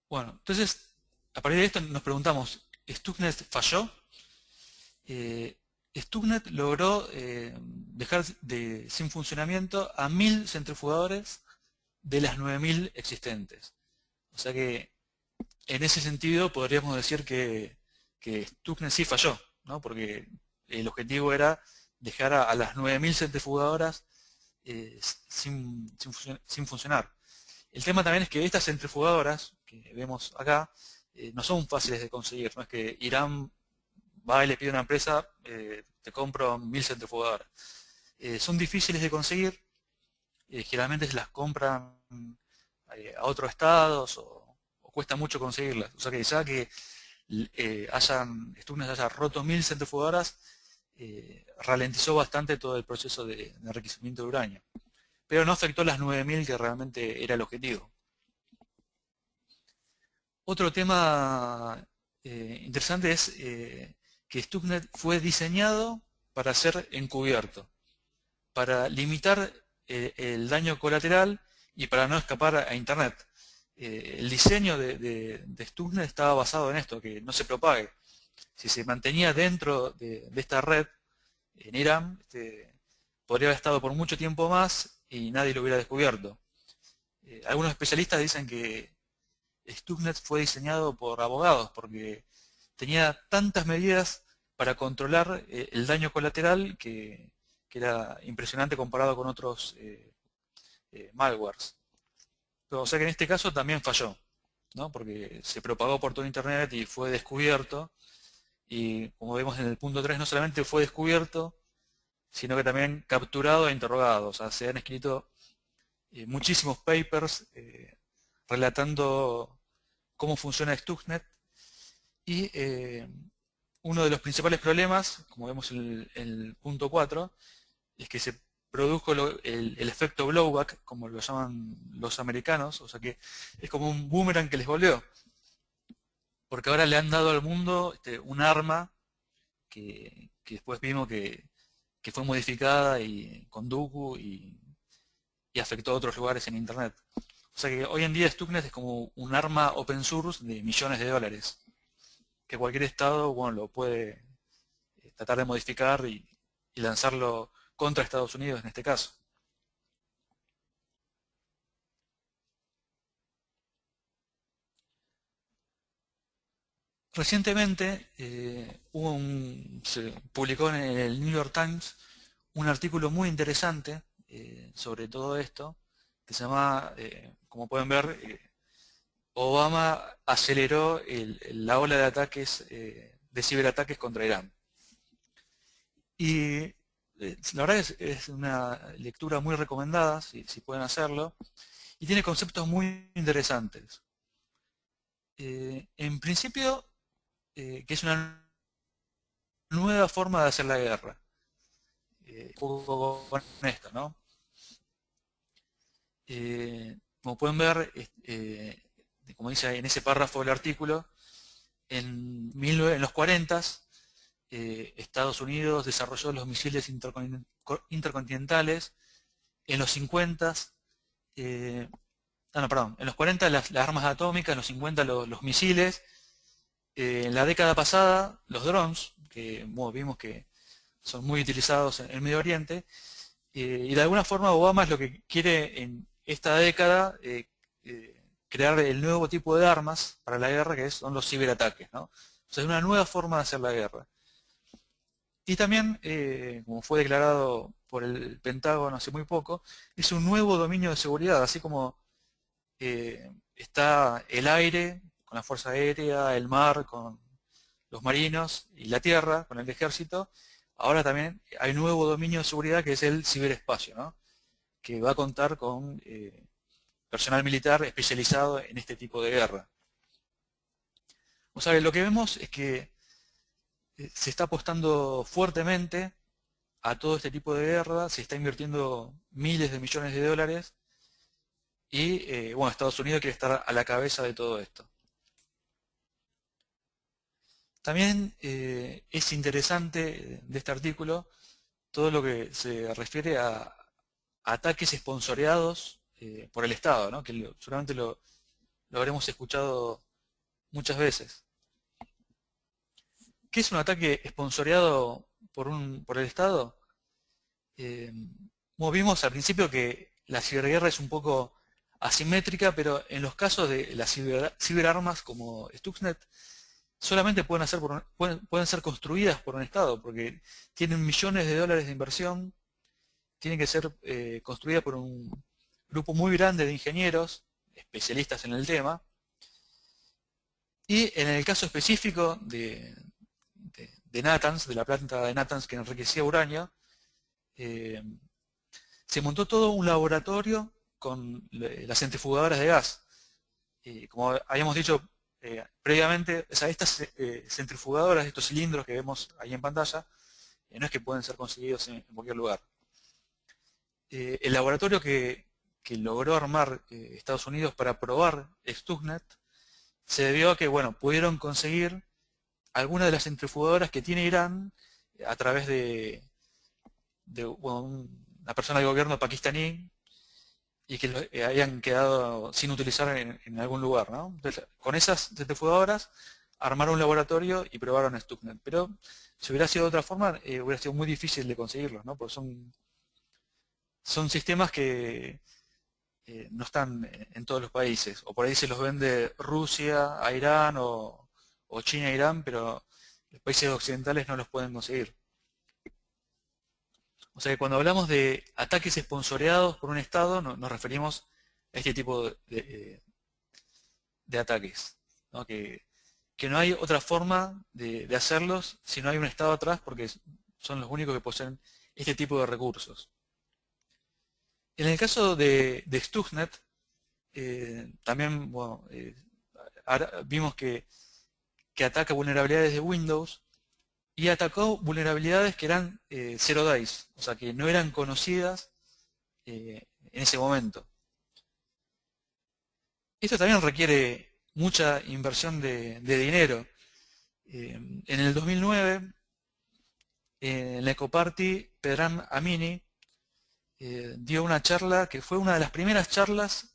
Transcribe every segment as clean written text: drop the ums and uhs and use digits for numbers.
Bueno, entonces, a partir de esto nos preguntamos, ¿Stuxnet falló? Stuxnet logró dejar sin funcionamiento a 1000 centrifugadores de las 9000 existentes. O sea que en ese sentido podríamos decir que Stuxnet sí falló, ¿no? Porque el objetivo era dejar a las 9000 centrifugadoras sin funcionar. El tema también es que estas centrifugadoras que vemos acá no son fáciles de conseguir. No es que Irán va y le pide a una empresa, te compro 1000 centrifugadoras. Son difíciles de conseguir, generalmente se las compran a otros estados o cuesta mucho conseguirlas. O sea que ya que Stuxnet haya roto 1000 centrifugadoras, ralentizó bastante todo el proceso de enriquecimiento de uranio. Pero no afectó las 9000 que realmente era el objetivo. Otro tema interesante es que Stuxnet fue diseñado para ser encubierto, para limitar el daño colateral y para no escapar a Internet. El diseño de Stuxnet estaba basado en esto, que no se propague. Si se mantenía dentro de esta red en Irán, podría haber estado por mucho tiempo más y nadie lo hubiera descubierto. Algunos especialistas dicen que Stuxnet fue diseñado por abogados porque tenía tantas medidas para controlar el daño colateral que era impresionante comparado con otros malwares. Pero, o sea que en este caso también falló, ¿no? Porque se propagó por todo Internet y fue descubierto. Y como vemos en el punto 3 no solamente fue descubierto, sino que también capturado e interrogado. O sea, se han escrito muchísimos papers relatando cómo funciona Stuxnet y uno de los principales problemas, como vemos en el punto 4, es que se produjo el efecto blowback, como lo llaman los americanos, o sea que es como un boomerang que les volvió, porque ahora le han dado al mundo un arma que después vimos que fue modificada con Dooku y afectó a otros lugares en Internet. O sea que hoy en día Stuxnet es como un arma open source de millones de dólares, que cualquier estado bueno, lo puede tratar de modificar y lanzarlo contra Estados Unidos en este caso. Recientemente se publicó en el New York Times un artículo muy interesante sobre todo esto, que se llama, como pueden ver, Obama aceleró la ola de ataques, de ciberataques contra Irán. Y la verdad es una lectura muy recomendada, si pueden hacerlo, y tiene conceptos muy interesantes. En principio, que es una nueva forma de hacer la guerra. Un poco con esto, ¿no? Como pueden ver, como dice en ese párrafo del artículo, en los 40 Estados Unidos desarrolló los misiles intercontinentales, en los 50 no, perdón, en los 40 las armas atómicas, en los 50 los misiles, en la década pasada los drones, que bueno, vimos que son muy utilizados en el Medio Oriente, y de alguna forma Obama es lo que quiere en esta década crear el nuevo tipo de armas para la guerra, que son los ciberataques, ¿no? O sea, es una nueva forma de hacer la guerra. Y también, como fue declarado por el Pentágono hace muy poco, es un nuevo dominio de seguridad, así como está el aire con la Fuerza Aérea, el mar con los marinos y la tierra con el ejército. Ahora también hay un nuevo dominio de seguridad que es el ciberespacio, ¿no? Que va a contar con personal militar especializado en este tipo de guerra. O sea, lo que vemos es que se está apostando fuertemente a todo este tipo de guerra, se está invirtiendo miles de millones de dólares y bueno, Estados Unidos quiere estar a la cabeza de todo esto. También es interesante de este artículo todo lo que se refiere a ataques esponsoreados por el Estado, ¿no? Que seguramente lo habremos escuchado muchas veces. ¿Qué es un ataque esponsoreado por el Estado? Eh, Como vimos al principio que la ciberguerra es un poco asimétrica, pero en los casos de las ciberarmas como Stuxnet, solamente pueden ser construidas por un Estado, porque tienen millones de dólares de inversión, tienen que ser construidas por un grupo muy grande de ingenieros, especialistas en el tema, y en el caso específico de Natanz, de la planta de Natanz que enriquecía uranio, eh, se montó todo un laboratorio con las centrifugadoras de gas. Como habíamos dicho previamente, o sea, estas centrifugadoras, estos cilindros que vemos ahí en pantalla, no es que pueden ser conseguidos en cualquier lugar. El laboratorio que logró armar Estados Unidos para probar Stuxnet se debió a que, bueno, pudieron conseguir algunas de las centrifugadoras que tiene Irán a través bueno, una persona del gobierno pakistaní y que habían quedado sin utilizar en algún lugar, ¿no? Entonces, con esas centrifugadoras armaron un laboratorio y probaron Stuxnet. Pero si hubiera sido de otra forma, hubiera sido muy difícil de conseguirlos, ¿no? Porque son sistemas que no están en todos los países. O por ahí se los vende Rusia a Irán o China a Irán, pero los países occidentales no los pueden conseguir. O sea que cuando hablamos de ataques esponsoreados por un Estado, nos referimos a este tipo de ataques, ¿no? Que no hay otra forma de hacerlos si no hay un Estado atrás, porque son los únicos que poseen este tipo de recursos. En el caso de Stuxnet, también bueno, vimos que ataca vulnerabilidades de Windows y atacó vulnerabilidades que eran zero days, o sea que no eran conocidas en ese momento. Esto también requiere mucha inversión de dinero. En el 2009, en la Ecoparty, Pedram Amini dio una charla que fue una de las primeras charlas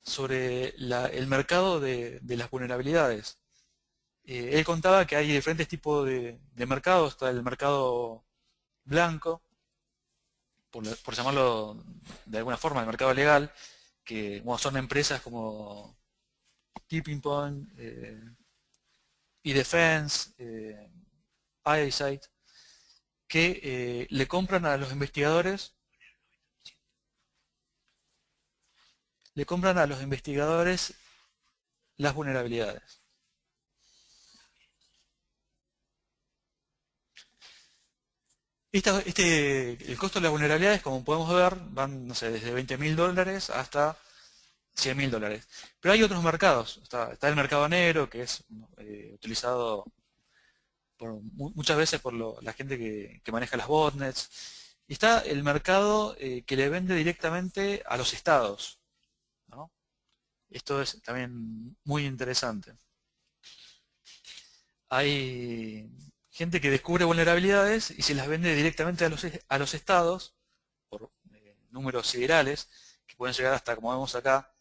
sobre el mercado de las vulnerabilidades. Él contaba que hay diferentes tipos de mercados. Está el mercado blanco, por llamarlo de alguna forma, el mercado legal, que bueno, son empresas como Tipping Point, eDefense, iSight, que le compran a los investigadores las vulnerabilidades. El costo de las vulnerabilidades, como podemos ver, van, no sé, desde $20.000 hasta $100.000. Pero hay otros mercados. Está el mercado negro, que es utilizado muchas veces por la gente que maneja las botnets. Y está el mercado que le vende directamente a los estados, ¿no? Esto es también muy interesante. Hay gente que descubre vulnerabilidades y se las vende directamente a los estados por números siderales, que pueden llegar hasta, como vemos acá,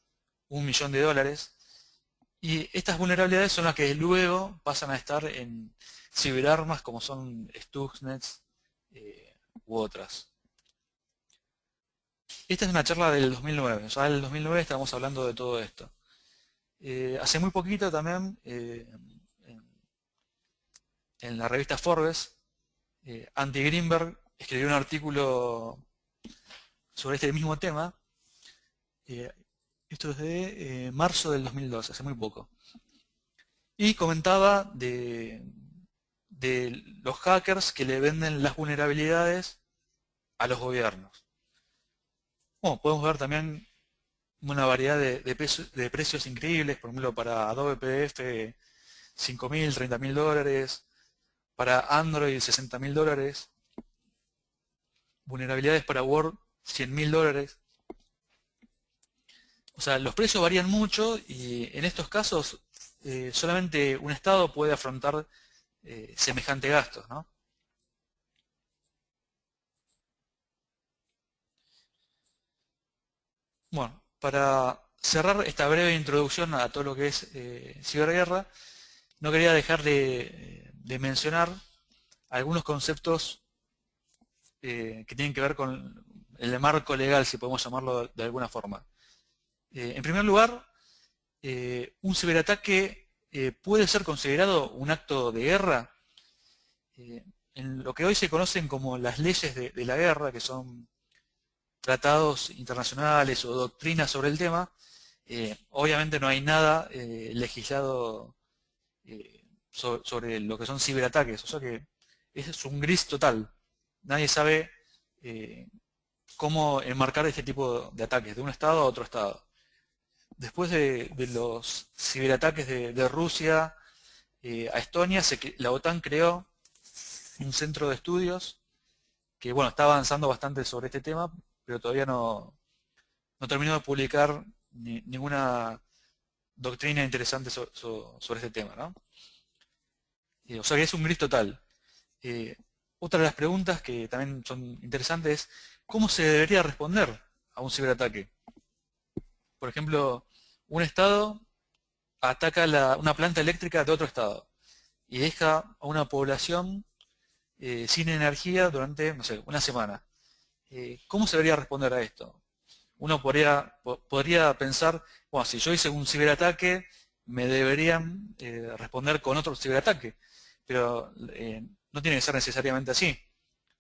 $1.000.000. Y estas vulnerabilidades son las que luego pasan a estar en ciberarmas como son Stuxnet u otras. Esta es una charla del 2009, ya en el 2009 estábamos hablando de todo esto. Hace muy poquito también, en la revista Forbes, Andy Greenberg escribió un artículo sobre este mismo tema. Esto es de marzo del 2012, hace muy poco. Y comentaba de los hackers que le venden las vulnerabilidades a los gobiernos. Bueno, podemos ver también una variedad de precios increíbles, por ejemplo, para Adobe PDF $5.000, $30.000, para Android $60.000, vulnerabilidades para Word $100.000. O sea, los precios varían mucho y en estos casos solamente un Estado puede afrontar semejante gastos, ¿no? Bueno, para cerrar esta breve introducción a todo lo que es ciberguerra, no quería dejar de mencionar algunos conceptos que tienen que ver con el marco legal, si podemos llamarlo de alguna forma. En primer lugar, un ciberataque puede ser considerado un acto de guerra. En lo que hoy se conocen como las leyes de la guerra, que son tratados internacionales o doctrinas sobre el tema, obviamente no hay nada legislado sobre lo que son ciberataques, o sea que es un gris total. Nadie sabe eh, cómo enmarcar este tipo de ataques de un estado a otro estado. Después de los ciberataques de Rusia a Estonia, la OTAN creó un centro de estudios que bueno, está avanzando bastante sobre este tema, pero todavía no terminó de publicar ninguna doctrina interesante sobre este tema, ¿no? O sea que es un gris total. Eh, Otra de las preguntas que también son interesantes es ¿cómo se debería responder a un ciberataque? Por ejemplo, un estado ataca una planta eléctrica de otro estado y deja a una población sin energía durante, no sé, una semana. ¿Cómo se debería responder a esto? Uno podría pensar, bueno, si yo hice un ciberataque, me deberían responder con otro ciberataque, pero no tiene que ser necesariamente así.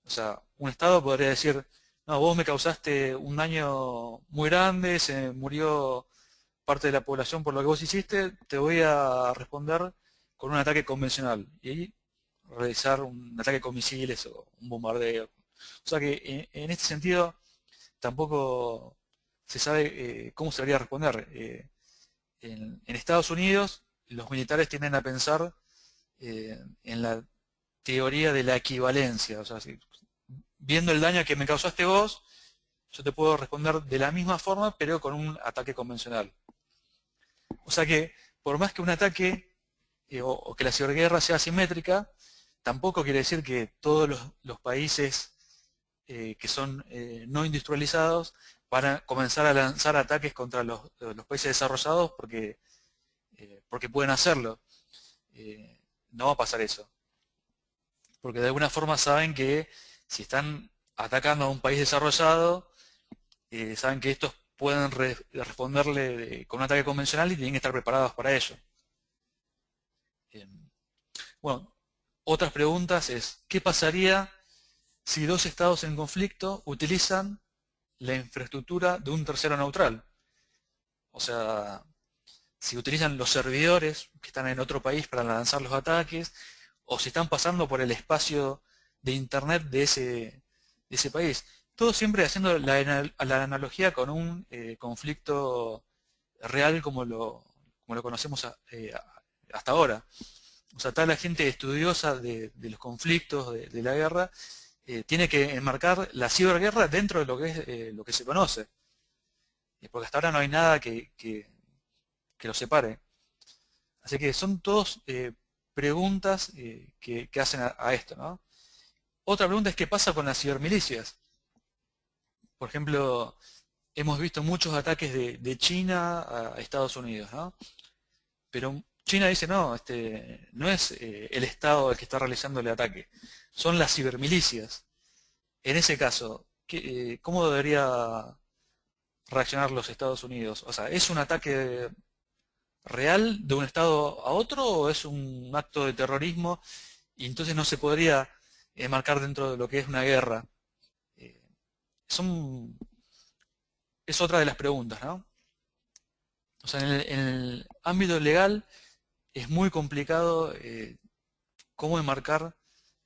O sea, un Estado podría decir, no, vos me causaste un daño muy grande, se murió parte de la población por lo que vos hiciste, te voy a responder con un ataque convencional y realizar un ataque con misiles o un bombardeo. O sea que en este sentido tampoco se sabe cómo se debería responder. En Estados Unidos los militares tienden a pensar en la teoría de la equivalencia. O sea, viendo el daño que me causaste vos, yo te puedo responder de la misma forma, pero con un ataque convencional. O sea que, por más que un ataque o que la ciberguerra sea asimétrica, tampoco quiere decir que todos los países que son no industrializados van a comenzar a lanzar ataques contra los países desarrollados porque pueden hacerlo. No va a pasar eso. Porque de alguna forma saben que si están atacando a un país desarrollado, saben que estos pueden responderle con un ataque convencional y tienen que estar preparados para ello. Eh, bueno, otras preguntas es, ¿qué pasaría si dos estados en conflicto utilizan la infraestructura de un tercero neutral? O sea, si utilizan los servidores que están en otro país para lanzar los ataques, o si están pasando por el espacio de internet de ese país. Todo siempre haciendo la analogía con un conflicto real como lo conocemos hasta ahora. O sea, toda la gente estudiosa de los conflictos, de la guerra, tiene que enmarcar la ciberguerra dentro de lo que es lo que se conoce. Porque hasta ahora no hay nada que lo separe. Así que son todos preguntas que hacen a esto, ¿no? Otra pregunta es qué pasa con las cibermilicias. Por ejemplo, hemos visto muchos ataques de China a Estados Unidos, ¿no? Pero China dice, no, no es el Estado el que está realizando el ataque, son las cibermilicias. En ese caso, ¿cómo debería reaccionar los Estados Unidos? O sea, ¿es un ataque real de un Estado a otro o es un acto de terrorismo y entonces no se podría marcar dentro de lo que es una guerra? Eh, son, es otra de las preguntas, ¿no? O sea, en el ámbito legal es muy complicado cómo enmarcar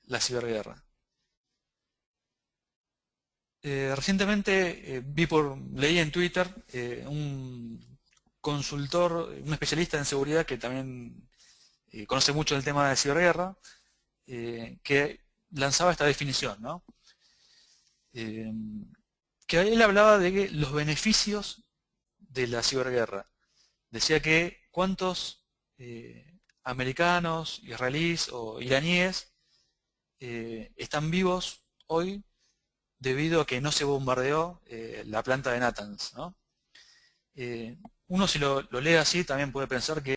la ciberguerra. Recientemente leí en Twitter un consultor, un especialista en seguridad que también conoce mucho el tema de ciberguerra, que lanzaba esta definición, ¿no? Eh, que él hablaba de que los beneficios de la ciberguerra. Decía que cuántos americanos, israelíes o iraníes están vivos hoy debido a que no se bombardeó la planta de Natanz, ¿no? Uno si lo lee así también puede pensar que